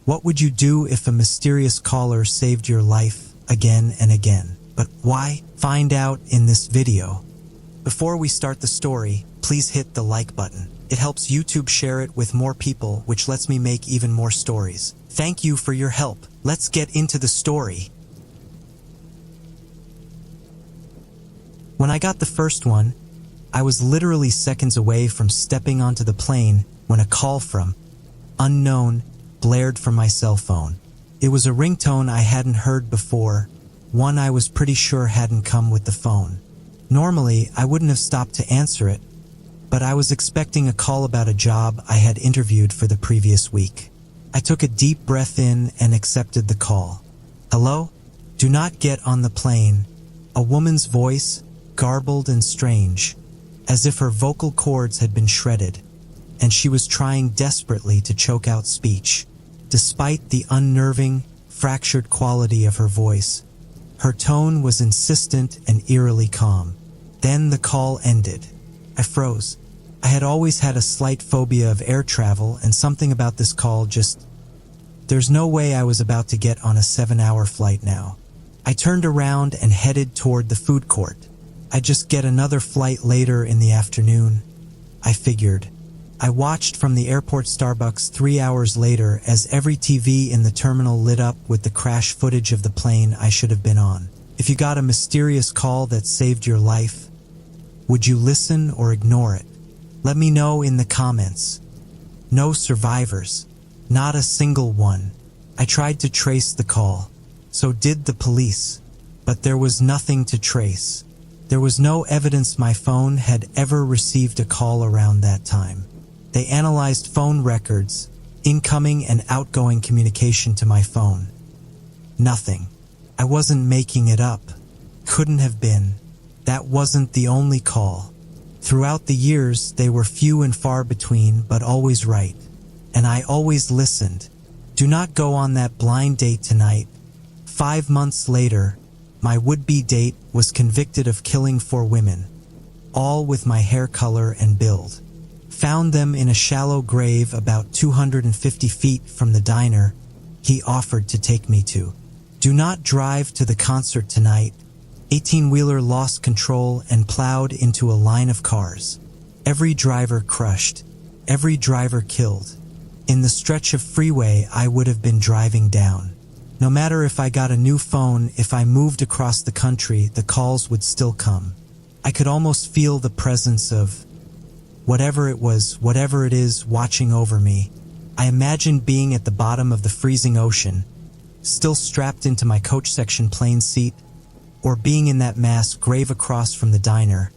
What would you do if a mysterious caller saved your life again and again? But why? Find out in this video. Before we start the story, please hit the like button. It helps YouTube share it with more people, which lets me make even more stories. Thank you for your help. Let's get into the story. When I got the first one, I was literally seconds away from stepping onto the plane when a call from unknown blared from my cell phone. It was a ringtone I hadn't heard before, one I was pretty sure hadn't come with the phone. Normally, I wouldn't have stopped to answer it, but I was expecting a call about a job I had interviewed for the previous week. I took a deep breath in and accepted the call. Hello? Do not get on the plane. A woman's voice, garbled and strange, as if her vocal cords had been shredded, and she was trying desperately to choke out speech. Despite the unnerving, fractured quality of her voice, her tone was insistent and eerily calm. Then the call ended. I froze. I had always had a slight phobia of air travel, and something about this call just... There's no way I was about to get on a 7-hour flight now. I turned around and headed toward the food court. I'd just get another flight later in the afternoon, I figured. I watched from the airport Starbucks 3 hours later as every TV in the terminal lit up with the crash footage of the plane I should have been on. If you got a mysterious call that saved your life, would you listen or ignore it? Let me know in the comments. No survivors. Not a single one. I tried to trace the call. So did the police. But there was nothing to trace. There was no evidence my phone had ever received a call around that time. They analyzed phone records, incoming and outgoing communication to my phone. Nothing. I wasn't making it up. Couldn't have been. That wasn't the only call. Throughout the years, they were few and far between, but always right. And I always listened. Do not go on that blind date tonight. 5 months later, my would-be date was convicted of killing 4 women, all with my hair color and build. Found them in a shallow grave about 250 feet from the diner he offered to take me to. Do not drive to the concert tonight. 18-wheeler lost control and plowed into a line of cars. Every driver crushed. Every driver killed. In the stretch of freeway I would have been driving down. No matter if I got a new phone, if I moved across the country, the calls would still come. I could almost feel the presence of whatever it was, whatever it is, watching over me. I imagined being at the bottom of the freezing ocean, still strapped into my coach section plane seat, or being in that mass grave across from the diner,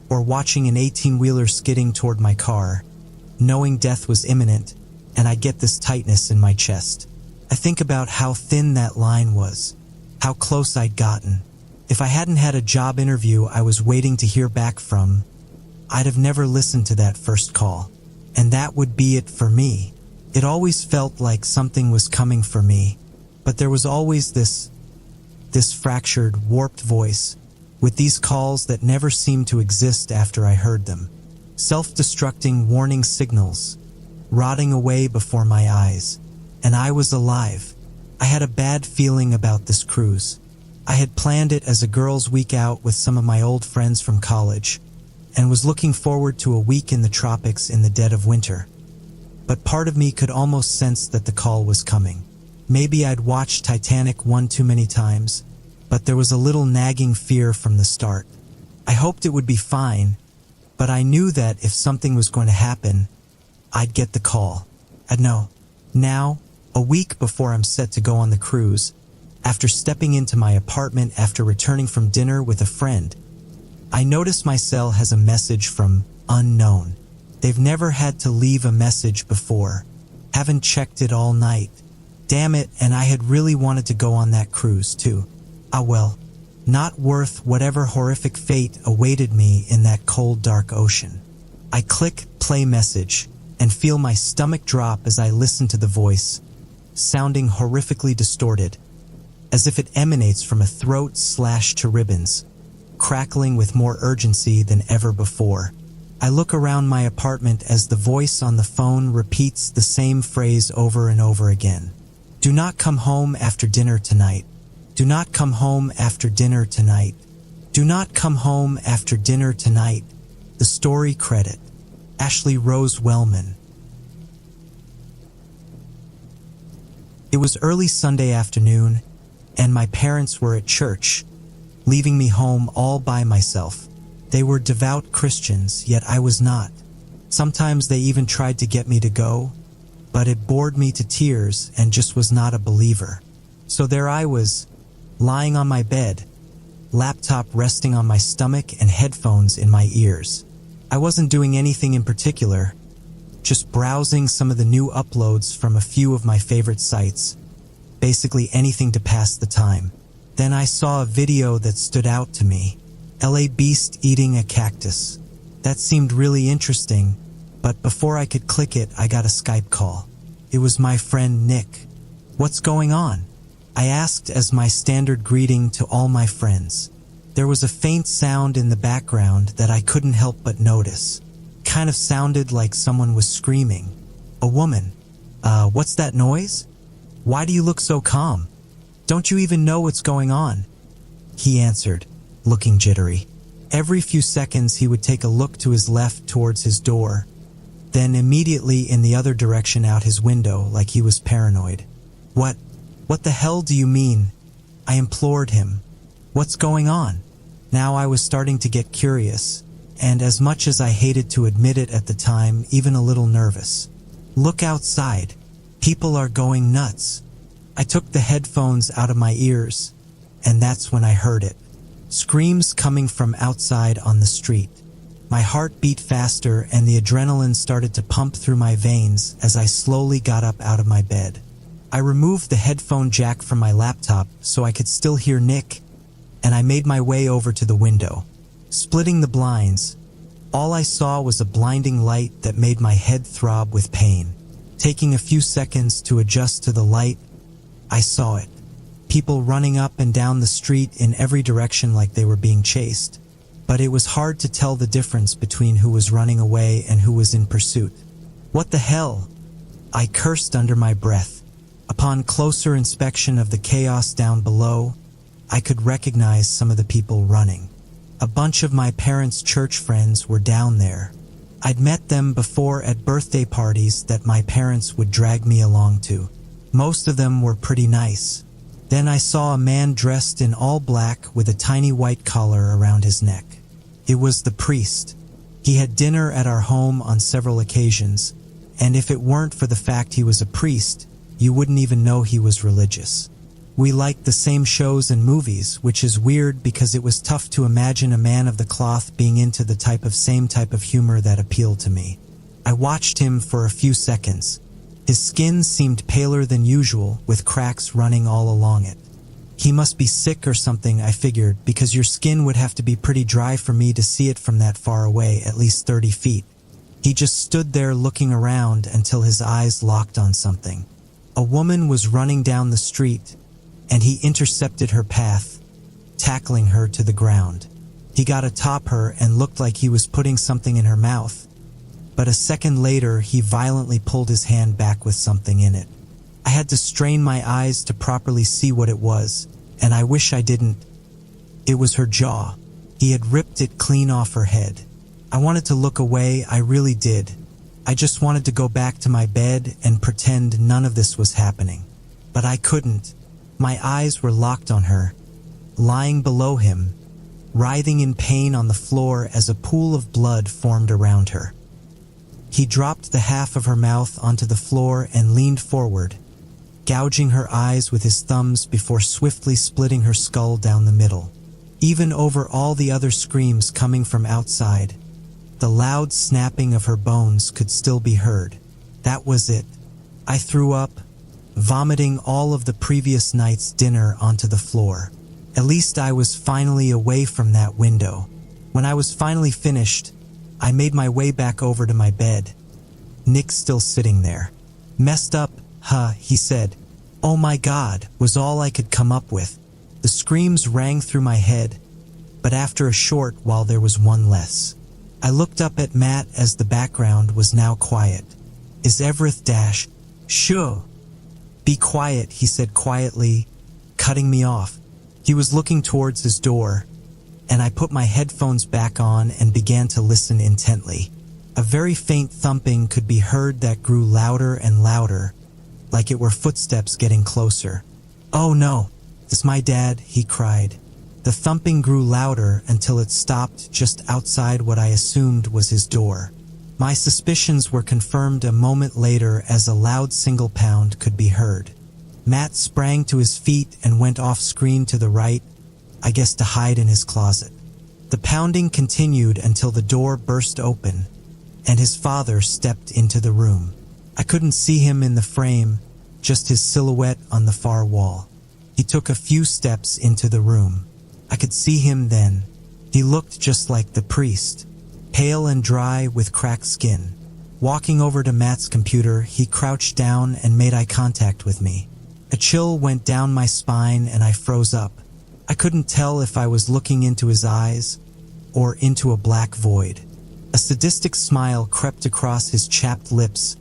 or watching an 18-wheeler skidding toward my car, knowing death was imminent, and I get this tightness in my chest. I think about how thin that line was, how close I'd gotten. If I hadn't had a job interview I was waiting to hear back from, I'd have never listened to that first call. And that would be it for me. It always felt like something was coming for me, but there was always this fractured, warped voice, with these calls that never seemed to exist after I heard them. Self-destructing warning signals, rotting away before my eyes. And I was alive. I had a bad feeling about this cruise. I had planned it as a girls' week out with some of my old friends from college, and was looking forward to a week in the tropics in the dead of winter. But part of me could almost sense that the call was coming. Maybe I'd watched Titanic one too many times, but there was a little nagging fear from the start. I hoped it would be fine, but I knew that if something was going to happen, I'd get the call. I'd know. Now, a week before I'm set to go on the cruise, after stepping into my apartment after returning from dinner with a friend, I notice my cell has a message from unknown. They've never had to leave a message before. Haven't checked it all night. Damn it, and I had really wanted to go on that cruise too. Ah well, not worth whatever horrific fate awaited me in that cold, dark ocean. I click play message and feel my stomach drop as I listen to the voice, sounding horrifically distorted, as if it emanates from a throat slashed to ribbons, crackling with more urgency than ever before. I look around my apartment as the voice on the phone repeats the same phrase over and over again. Do not come home after dinner tonight. Do not come home after dinner tonight. Do not come home after dinner tonight. The story credit, Ashley Rose Wellman. It was early Sunday afternoon, and my parents were at church, leaving me home all by myself. They were devout Christians, yet I was not. Sometimes they even tried to get me to go, but it bored me to tears and just was not a believer. So there I was, lying on my bed, laptop resting on my stomach and headphones in my ears. I wasn't doing anything in particular, just browsing some of the new uploads from a few of my favorite sites, basically anything to pass the time. Then I saw a video that stood out to me, LA Beast eating a cactus. That seemed really interesting, but before I could click it, I got a Skype call. It was my friend Nick. "What's going on?" I asked as my standard greeting to all my friends. There was a faint sound in the background that I couldn't help but notice. Kind of sounded like someone was screaming. A woman. What's that noise? Why do you look so calm? Don't you even know what's going on?" He answered, looking jittery. Every few seconds he would take a look to his left towards his door, then immediately in the other direction out his window like he was paranoid. What the hell do you mean?" I implored him. "What's going on?" Now I was starting to get curious, and as much as I hated to admit it at the time, even a little nervous. "Look outside. People are going nuts." I took the headphones out of my ears, and that's when I heard it. Screams coming from outside on the street. My heart beat faster and the adrenaline started to pump through my veins as I slowly got up out of my bed. I removed the headphone jack from my laptop so I could still hear Nick, and I made my way over to the window. Splitting the blinds, all I saw was a blinding light that made my head throb with pain. Taking a few seconds to adjust to the light, I saw it. People running up and down the street in every direction like they were being chased. But it was hard to tell the difference between who was running away and who was in pursuit. "What the hell?" I cursed under my breath. Upon closer inspection of the chaos down below, I could recognize some of the people running. A bunch of my parents' church friends were down there. I'd met them before at birthday parties that my parents would drag me along to. Most of them were pretty nice. Then I saw a man dressed in all black with a tiny white collar around his neck. It was the priest. He had dinner at our home on several occasions, and if it weren't for the fact he was a priest, you wouldn't even know he was religious. We liked the same shows and movies, which is weird because it was tough to imagine a man of the cloth being into the same type of humor that appealed to me. I watched him for a few seconds. His skin seemed paler than usual, with cracks running all along it. He must be sick or something, I figured, because your skin would have to be pretty dry for me to see it from that far away, at least 30 feet. He just stood there looking around until his eyes locked on something. A woman was running down the street, and he intercepted her path, tackling her to the ground. He got atop her and looked like he was putting something in her mouth, but a second later he violently pulled his hand back with something in it. I had to strain my eyes to properly see what it was, and I wish I didn't. It was her jaw. He had ripped it clean off her head. I wanted to look away, I really did. I just wanted to go back to my bed and pretend none of this was happening. But I couldn't. My eyes were locked on her, lying below him, writhing in pain on the floor as a pool of blood formed around her. He dropped the half of her mouth onto the floor and leaned forward, gouging her eyes with his thumbs before swiftly splitting her skull down the middle. Even over all the other screams coming from outside, the loud snapping of her bones could still be heard. That was it. I threw up, vomiting all of the previous night's dinner onto the floor. At least I was finally away from that window. When I was finally finished, I made my way back over to my bed. Nick still sitting there. "Messed up, huh?" he said. "Oh my God," was all I could come up with. The screams rang through my head, but after a short while there was one less. I looked up at Matt as the background was now quiet. "Is Everett Sure." "Be quiet," he said quietly, cutting me off. He was looking towards his door, and I put my headphones back on and began to listen intently. A very faint thumping could be heard that grew louder and louder, like it were footsteps getting closer. "Oh no, it's my dad," he cried. The thumping grew louder until it stopped just outside what I assumed was his door. My suspicions were confirmed a moment later as a loud single pound could be heard. Matt sprang to his feet and went off screen to the right, I guess to hide in his closet. The pounding continued until the door burst open, and his father stepped into the room. I couldn't see him in the frame, just his silhouette on the far wall. He took a few steps into the room. I could see him then. He looked just like the priest, pale and dry with cracked skin. Walking over to Matt's computer, he crouched down and made eye contact with me. A chill went down my spine and I froze up. I couldn't tell if I was looking into his eyes or into a black void. A sadistic smile crept across his chapped lips,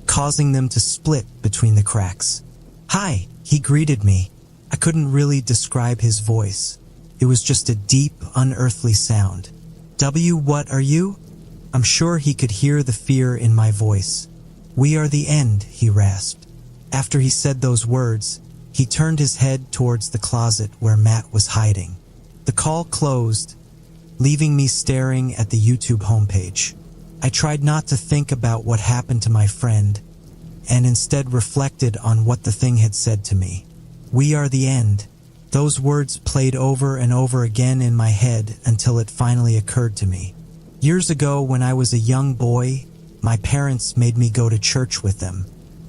causing them to split between the cracks. "Hi," he greeted me. I couldn't really describe his voice. It was just a deep, unearthly sound. What are you?" I'm sure he could hear the fear in my voice. "We are the end," he rasped. After he said those words, he turned his head towards the closet where Matt was hiding. The call closed, leaving me staring at the YouTube homepage. I tried not to think about what happened to my friend, and instead reflected on what the thing had said to me. "We are the end." Those words played over and over again in my head until it finally occurred to me. Years ago, when I was a young boy, my parents made me go to church with them.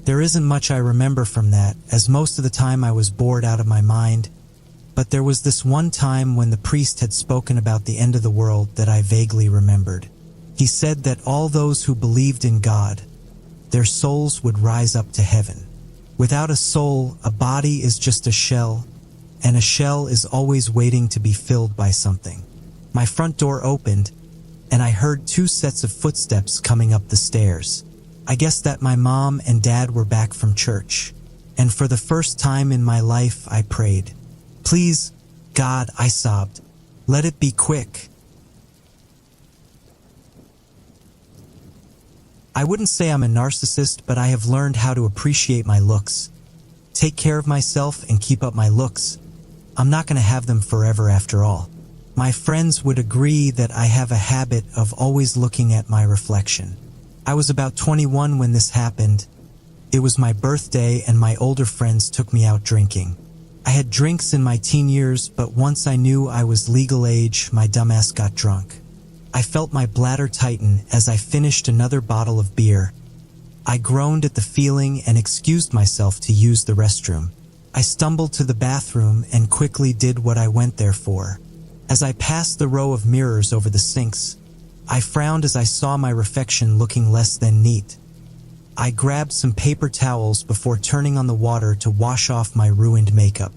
There isn't much I remember from that, as most of the time I was bored out of my mind, but there was this one time when the priest had spoken about the end of the world that I vaguely remembered. He said that all those who believed in God, their souls would rise up to heaven. Without a soul, a body is just a shell, and a shell is always waiting to be filled by something. My front door opened, and I heard 2 sets of footsteps coming up the stairs. I guessed that my mom and dad were back from church, and for the first time in my life I prayed. "Please, God," I sobbed, "let it be quick." I wouldn't say I'm a narcissist, but I have learned how to appreciate my looks, take care of myself, and keep up my looks. I'm not going to have them forever after all. My friends would agree that I have a habit of always looking at my reflection. I was about 21 when this happened. It was my birthday and my older friends took me out drinking. I had drinks in my teen years, but once I knew I was legal age, my dumbass got drunk. I felt my bladder tighten as I finished another bottle of beer. I groaned at the feeling and excused myself to use the restroom. I stumbled to the bathroom and quickly did what I went there for. As I passed the row of mirrors over the sinks, I frowned as I saw my reflection looking less than neat. I grabbed some paper towels before turning on the water to wash off my ruined makeup.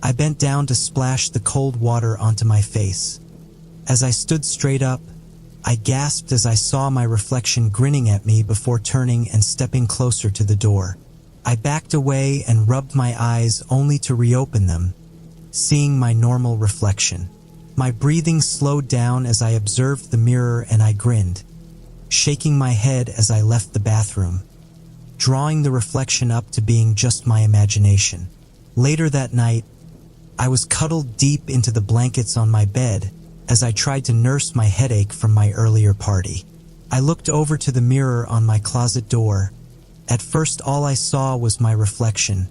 I bent down to splash the cold water onto my face. As I stood straight up, I gasped as I saw my reflection grinning at me before turning and stepping closer to the door. I backed away and rubbed my eyes only to reopen them, seeing my normal reflection. My breathing slowed down as I observed the mirror and I grinned, shaking my head as I left the bathroom, drawing the reflection up to being just my imagination. Later that night, I was cuddled deep into the blankets on my bed as I tried to nurse my headache from my earlier party. I looked over to the mirror on my closet door. At first, all I saw was my reflection,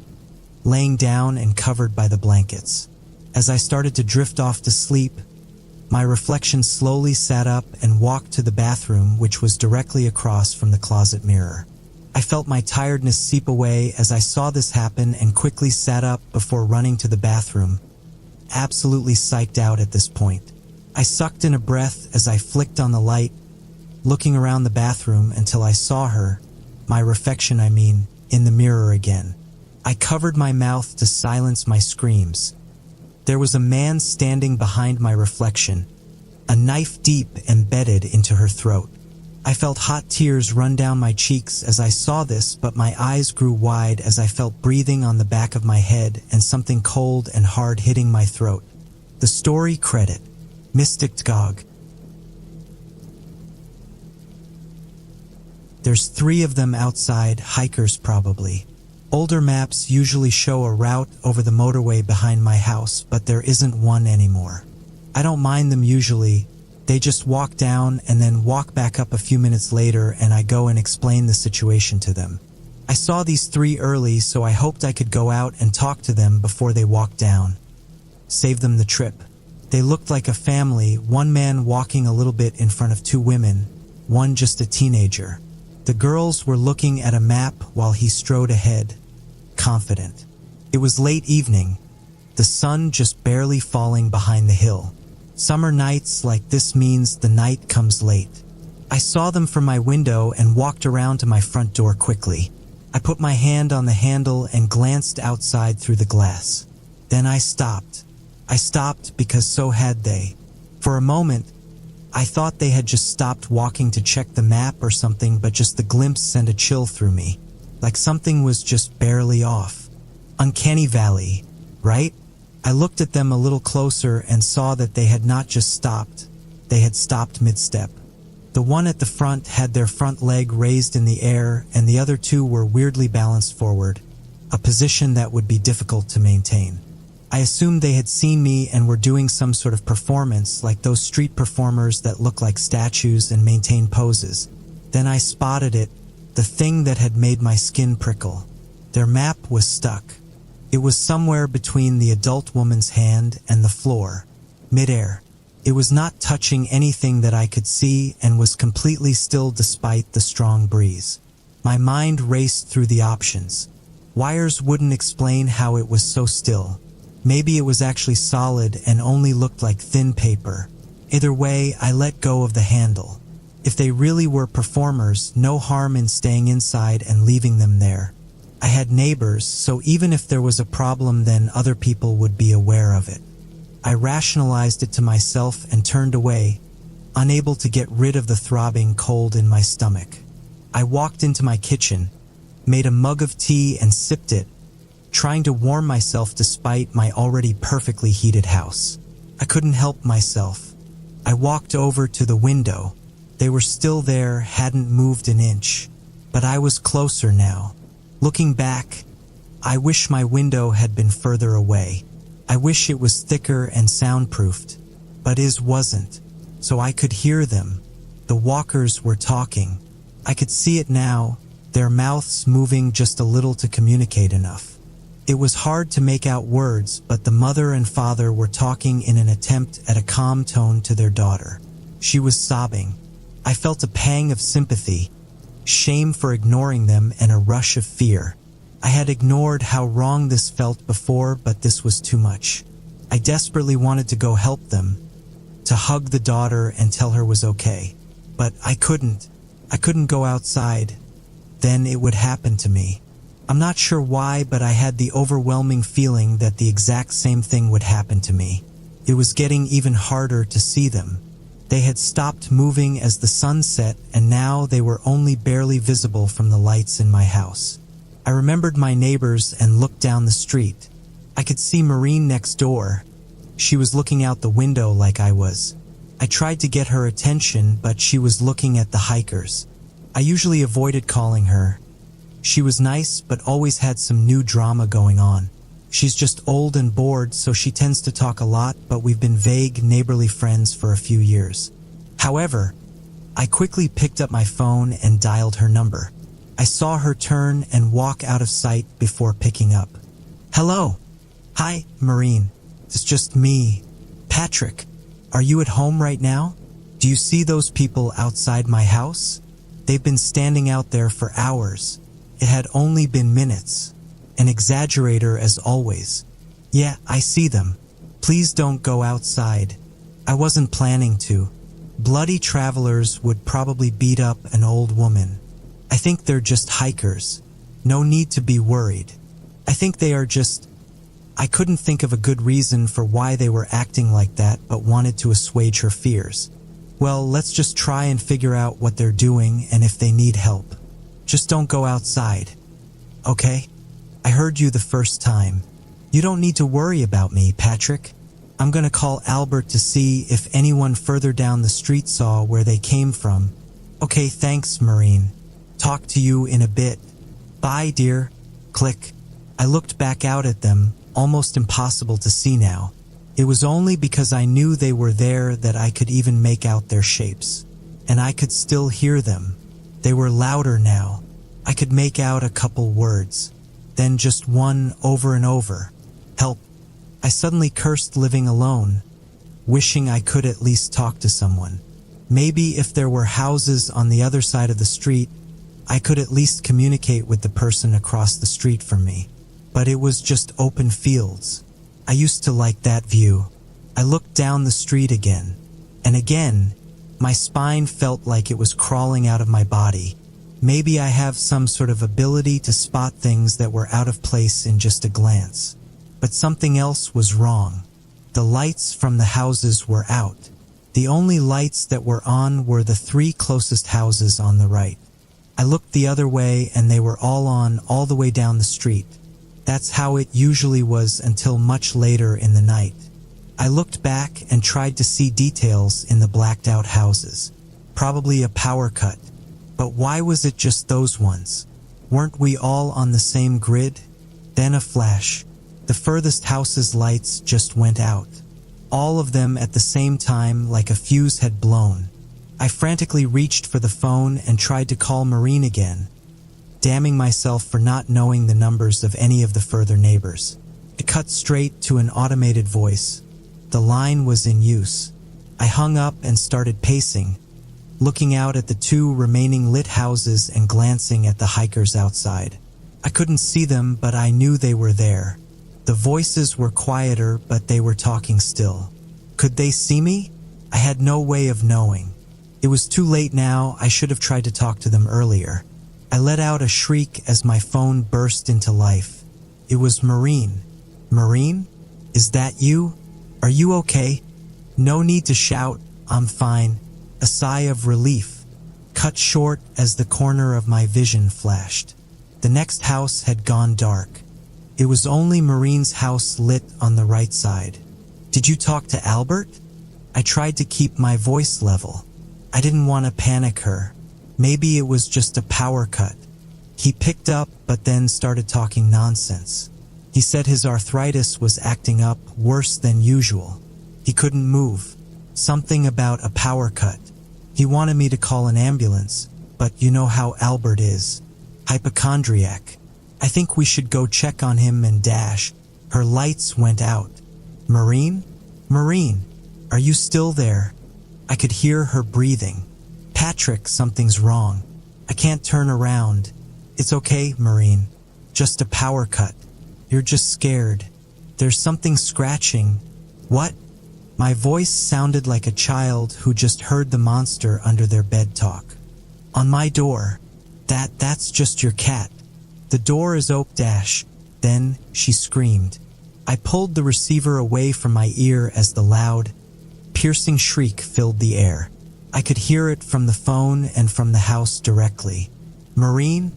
laying down and covered by the blankets. As I started to drift off to sleep, my reflection slowly sat up and walked to the bathroom, which was directly across from the closet mirror. I felt my tiredness seep away as I saw this happen and quickly sat up before running to the bathroom, absolutely psyched out at this point. I sucked in a breath as I flicked on the light, looking around the bathroom until I saw her, my reflection in the mirror again. I covered my mouth to silence my screams. There was a man standing behind my reflection, a knife deep embedded into her throat. I felt hot tears run down my cheeks as I saw this, but my eyes grew wide as I felt breathing on the back of my head and something cold and hard hitting my throat. The story credit, MysticTGOG. There's 3 of them outside, hikers probably. Older maps usually show a route over the motorway behind my house, but there isn't one anymore. I don't mind them usually. They just walk down and then walk back up a few minutes later, and I go and explain the situation to them. I saw these 3 early, so I hoped I could go out and talk to them before they walked down. Save them the trip. They looked like a family, one man walking a little bit in front of 2 women, one just a teenager. The girls were looking at a map while he strode ahead, confident. It was late evening, the sun just barely falling behind the hill. Summer nights like this means the night comes late. I saw them from my window and walked around to my front door quickly. I put my hand on the handle and glanced outside through the glass. Then I stopped. I stopped because so had they. For a moment, I thought they had just stopped walking to check the map or something, but just the glimpse sent a chill through me. Like something was just barely off. Uncanny Valley, right? I looked at them a little closer and saw that they had not just stopped. They had stopped mid-step. The one at the front had their front leg raised in the air, and the other 2 were weirdly balanced forward, a position that would be difficult to maintain. I assumed they had seen me and were doing some sort of performance, like those street performers that look like statues and maintain poses. Then I spotted it, the thing that had made my skin prickle. Their map was stuck. It was somewhere between the adult woman's hand and the floor, midair. It was not touching anything that I could see and was completely still despite the strong breeze. My mind raced through the options. Wires wouldn't explain how it was so still. Maybe it was actually solid and only looked like thin paper. Either way, I let go of the handle. If they really were performers, no harm in staying inside and leaving them there. I had neighbors, so even if there was a problem, then other people would be aware of it. I rationalized it to myself and turned away, unable to get rid of the throbbing cold in my stomach. I walked into my kitchen, made a mug of tea and sipped it, trying to warm myself despite my already perfectly heated house. I couldn't help myself. I walked over to the window. They were still there, hadn't moved an inch. But I was closer now. Looking back, I wish my window had been further away. I wish it was thicker and soundproofed, but it wasn't. So I could hear them. The walkers were talking. I could see it now, their mouths moving just a little to communicate enough. It was hard to make out words, but the mother and father were talking in an attempt at a calm tone to their daughter. She was sobbing. I felt a pang of sympathy, shame for ignoring them, and a rush of fear. I had ignored how wrong this felt before, but this was too much. I desperately wanted to go help them, to hug the daughter and tell her was okay. But I couldn't. I couldn't go outside. Then it would happen to me. I'm not sure why, but I had the overwhelming feeling that the exact same thing would happen to me. It was getting even harder to see them. They had stopped moving as the sun set, and now they were only barely visible from the lights in my house. I remembered my neighbors and looked down the street. I could see Maureen next door. She was looking out the window like I was. I tried to get her attention, but she was looking at the hikers. I usually avoided calling her. She was nice, but always had some new drama going on. She's just old and bored, so she tends to talk a lot, but we've been vague, neighborly friends for a few years. However, I quickly picked up my phone and dialed her number. I saw her turn and walk out of sight before picking up. Hello. Hi, Maureen. It's just me. Patrick, are you at home right now? Do you see those people outside my house? They've been standing out there for hours. It had only been minutes. An exaggerator as always. Yeah, I see them. Please don't go outside. I wasn't planning to. Bloody travelers would probably beat up an old woman. I think they're just hikers. No need to be worried. I think they are just... I couldn't think of a good reason for why they were acting like that, but wanted to assuage her fears. Well, let's just try and figure out what they're doing and if they need help. Just don't go outside. Okay? I heard you the first time. You don't need to worry about me, Patrick. I'm gonna call Albert to see if anyone further down the street saw where they came from. Okay, thanks, Maureen. Talk to you in a bit. Bye, dear. Click. I looked back out at them, almost impossible to see now. It was only because I knew they were there that I could even make out their shapes. And I could still hear them. They were louder now. I could make out a couple words. Then just one over and over. Help. I suddenly cursed living alone, wishing I could at least talk to someone. Maybe if there were houses on the other side of the street, I could at least communicate with the person across the street from me. But it was just open fields. I used to like that view. I looked down the street again, and again, my spine felt like it was crawling out of my body. Maybe I have some sort of ability to spot things that were out of place in just a glance. But something else was wrong. The lights from the houses were out. The only lights that were on were the 3 closest houses on the right. I looked the other way and they were all on all the way down the street. That's how it usually was until much later in the night. I looked back and tried to see details in the blacked out houses. Probably a power cut. But why was it just those ones? Weren't we all on the same grid? Then a flash. The furthest house's lights just went out. All of them at the same time, like a fuse had blown. I frantically reached for the phone and tried to call Maureen again, damning myself for not knowing the numbers of any of the further neighbors. It cut straight to an automated voice. The line was in use. I hung up and started pacing, looking out at the 2 remaining lit houses and glancing at the hikers outside. I couldn't see them, but I knew they were there. The voices were quieter, but they were talking still. Could they see me? I had no way of knowing. It was too late now. I should have tried to talk to them earlier. I let out a shriek as my phone burst into life. It was Maureen. Maureen? Is that you? Are you okay? No need to shout. I'm fine. A sigh of relief, cut short as the corner of my vision flashed. The next house had gone dark. It was only Maureen's house lit on the right side. Did you talk to Albert? I tried to keep my voice level. I didn't want to panic her. Maybe it was just a power cut. He picked up, but then started talking nonsense. He said his arthritis was acting up worse than usual. He couldn't move. Something about a power cut. He wanted me to call an ambulance, but you know how Albert is. Hypochondriac. I think we should go check on him and dash. Her lights went out. Maureen? Maureen, are you still there? I could hear her breathing. Patrick, something's wrong. I can't turn around. It's okay, Maureen. Just a power cut. You're just scared. There's something scratching. What? My voice sounded like a child who just heard the monster under their bed talk. On my door. That's just your cat. The door is open dash. Then she screamed. I pulled the receiver away from my ear as the loud, piercing shriek filled the air. I could hear it from the phone and from the house directly. Maureen?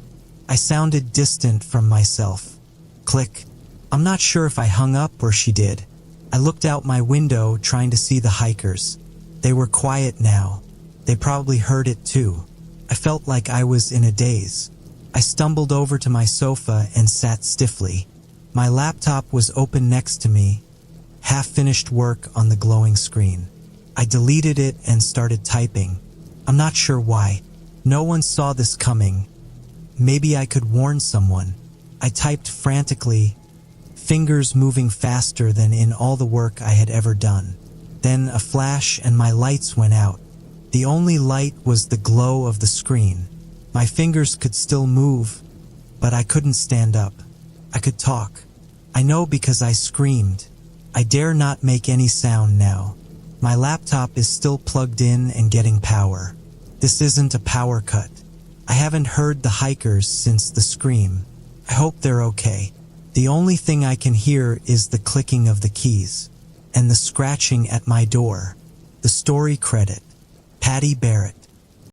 I sounded distant from myself. Click. I'm not sure if I hung up or she did. I looked out my window trying to see the hikers. They were quiet now. They probably heard it too. I felt like I was in a daze. I stumbled over to my sofa and sat stiffly. My laptop was open next to me, half-finished work on the glowing screen. I deleted it and started typing. I'm not sure why. No one saw this coming. Maybe I could warn someone. I typed frantically, fingers moving faster than in all the work I had ever done. Then a flash and my lights went out. The only light was the glow of the screen. My fingers could still move, but I couldn't stand up. I could talk. I know because I screamed. I dare not make any sound now. My laptop is still plugged in and getting power. This isn't a power cut. I haven't heard the hikers since the scream. I hope they're okay. The only thing I can hear is the clicking of the keys and the scratching at my door. The story credit. Paddy Barrett.